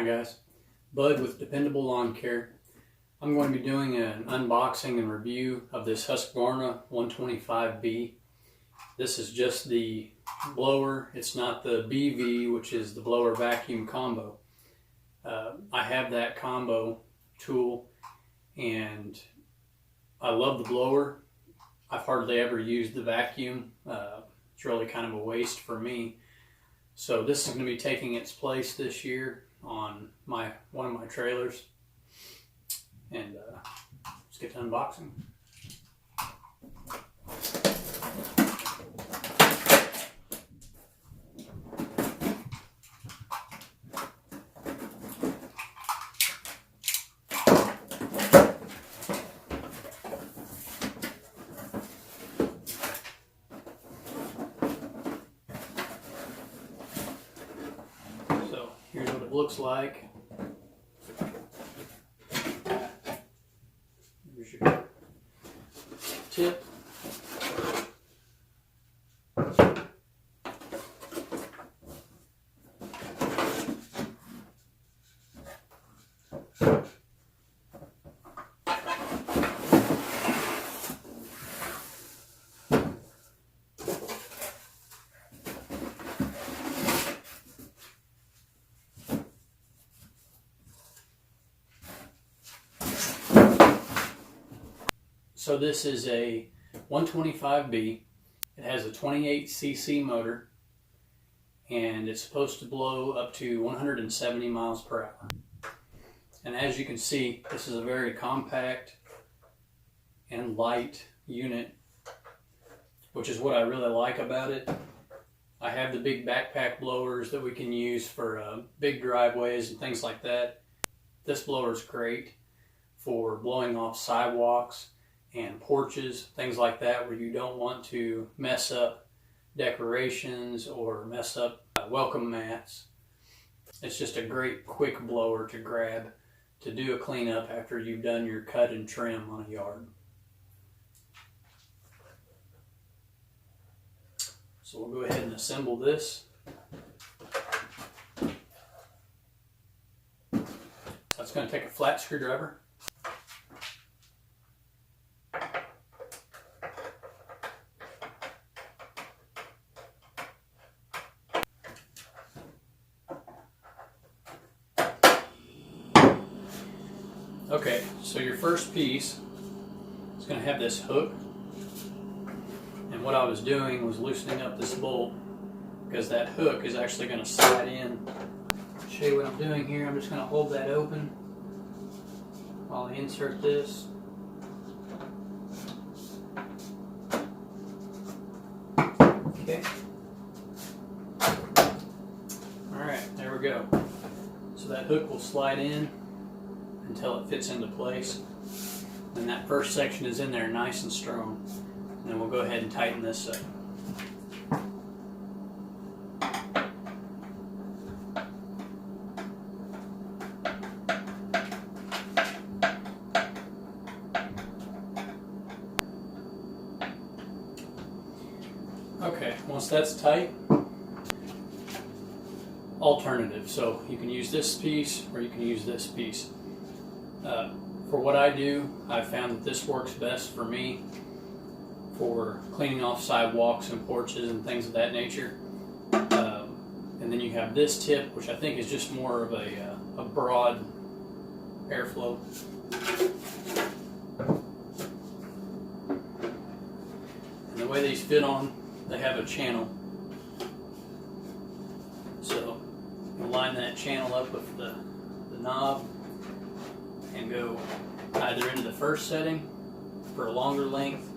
Hi guys, Bud with Dependable Lawn Care. I'm going to be doing an unboxing and review of this Husqvarna 125B. This is just the blower. It's not the BV, which is the blower vacuum combo. I have that combo tool and I love the blower. I've hardly ever used the vacuum. It's really kind of a waste for me. So this is going to be taking its place this year on one of my trailers, and let's get to unboxing. So here's what it looks like. Here's your tip. So this is a 125B. It has a 28cc motor and it's supposed to blow up to 170 miles per hour. And as you can see, this is a very compact and light unit, which is what I really like about it. I have the big backpack blowers that we can use for big driveways and things like that. This blower is great for blowing off sidewalks and porches, things like that, where you don't want to mess up decorations or mess up welcome mats. It's just a great quick blower to grab to do a cleanup after you've done your cut and trim on a yard. So we'll go ahead and assemble this. That's going to take a flat screwdriver. Okay, so your first piece is going to have this hook, and what I was doing was loosening up this bolt because that hook is actually going to slide in. I'll show you what I'm doing here. I'm just going to hold that open while I insert this. Okay. Alright, there we go. So that hook will slide in until it fits into place. And that first section is in there nice and strong. And then we'll go ahead and tighten this up. Okay, once that's tight, alternative. So you can use this piece or you can use this piece. For what I do, I've found that this works best for me for cleaning off sidewalks and porches and things of that nature. And then you have this tip, which I think is just more of a broad airflow. And the way these fit on, they have a channel. So you line that channel up with the knob and go either into the first setting for a longer length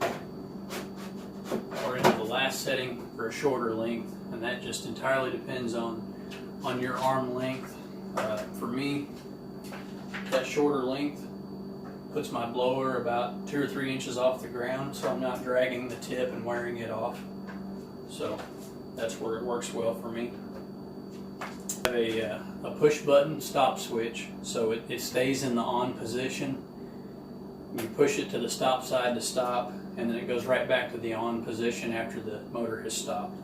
or into the last setting for a shorter length, and that just entirely depends on your arm length. For me, that shorter length puts my blower about 2 or 3 inches off the ground, so I'm not dragging the tip and wearing it off. So that's where it works well for me. I have a push button stop switch, so it stays in the on position. You push it to the stop side to stop, and then it goes right back to the on position after the motor has stopped.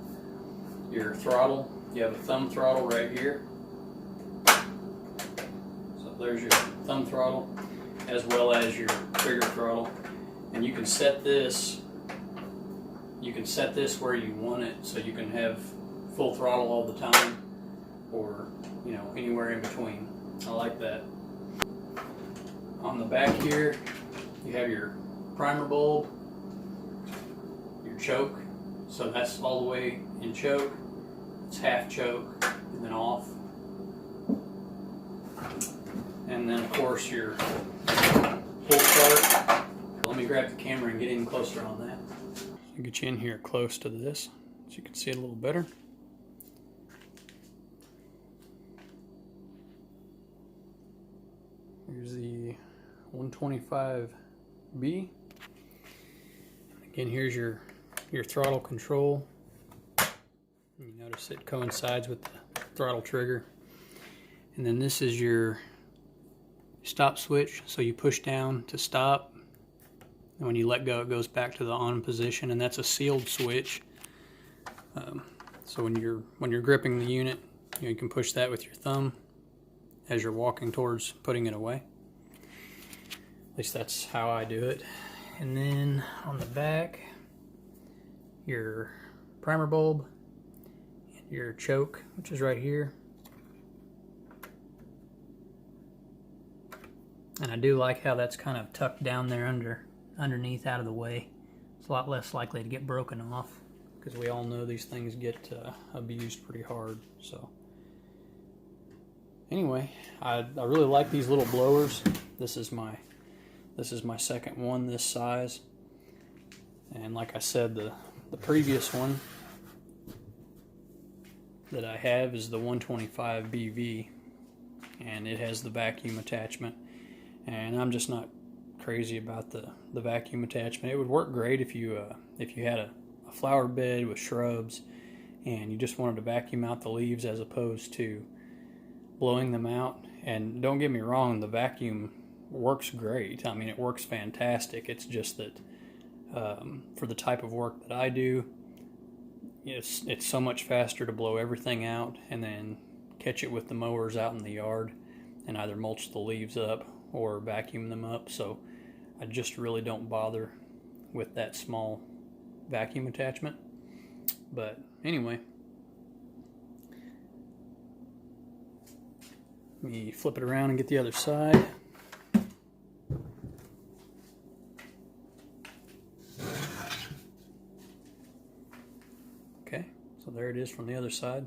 Your throttle, you have a thumb throttle right here. there's your thumb throttle as well as your trigger throttle. And you can set this where you want it, so you can have full throttle all the time, or anywhere in between. I like that. On the back here you have your primer bulb, your choke, so that's all the way in choke. It's half choke and then off. And then of course your full start. Let me grab the camera and get in closer on that. I'll get you in here close to this so you can see it a little better. Here's the 125B. Again, here's your throttle control. You notice it coincides with the throttle trigger. And then this is your stop switch, so you push down to stop, and when you let go it goes back to the on position, and that's a sealed switch. So when you're gripping the unit, you can push that with your thumb as you're walking towards putting it away. At least that's how I do it. And then on the back, your primer bulb, and your choke, which is right here. And I do like how that's kind of tucked down there underneath, out of the way. It's a lot less likely to get broken off, because we all know these things get abused pretty hard. So anyway, I really like these little blowers. This is my second one this size, and like I said, the previous one that I have is the 125 BV, and it has the vacuum attachment. And I'm just not crazy about the vacuum attachment. It would work great if you had a flower bed with shrubs and you just wanted to vacuum out the leaves as opposed to blowing them out. And don't get me wrong, the vacuum works great. I mean, it works fantastic. It's just that for the type of work that I do, it's so much faster to blow everything out and then catch it with the mowers out in the yard and either mulch the leaves up or vacuum them up. So I just really don't bother with that small vacuum attachment. But anyway, let me flip it around and get the other side. Okay, so there it is from the other side.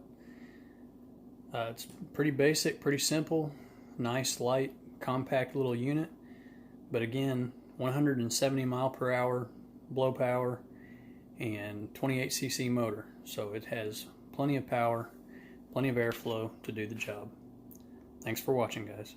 It's pretty basic, pretty simple, nice, light, compact little unit, but again, 170 mile per hour blow power and 28cc motor, so it has plenty of power, plenty of airflow to do the job. Thanks for watching, guys.